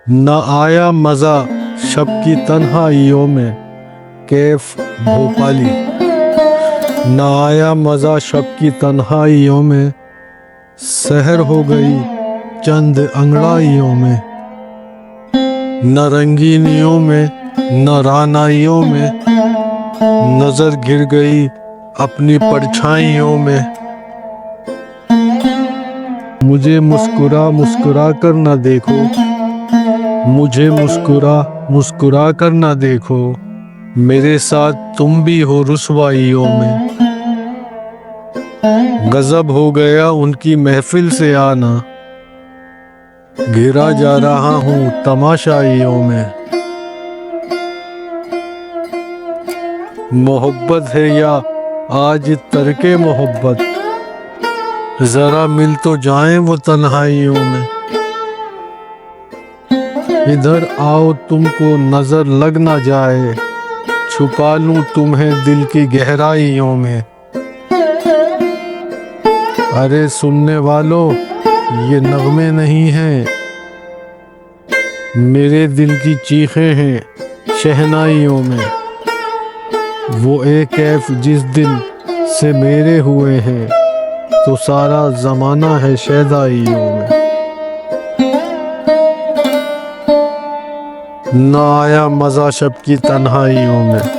न आया मज़ा शब की तन्हाइयों में कैफ भोपाली। न आया मज़ा शब की तन्हाइयों में, सहर हो गई चंद अंगड़ाइयों में। न रंगीनियों में न रानाइयों में, नजर गिर गई अपनी परछाइयों में। मुझे मुस्कुरा मुस्कुरा कर न देखो, मुझे मुस्कुरा मुस्कुरा कर न देखो, मेरे साथ तुम भी हो रुसवाइयों में। गजब हो गया उनकी महफिल से आना, घिरा जा रहा हूँ तमाशाइयों में। मोहब्बत है या आज तरके मोहब्बत, जरा मिल तो जाएं वो तन्हाइयों में। इधर आओ तुमको नजर लग ना जाए, छुपा लूं तुम्हें दिल की गहराइयों में। अरे सुनने वालों, ये नगमे नहीं हैं, मेरे दिल की चीखें हैं शहनाइयों में। वो एक कैफ जिस दिन से मेरे हुए हैं, तो सारा ज़माना है शहदाइयों में। न आया मज़ा शब की तन्हाइयों में।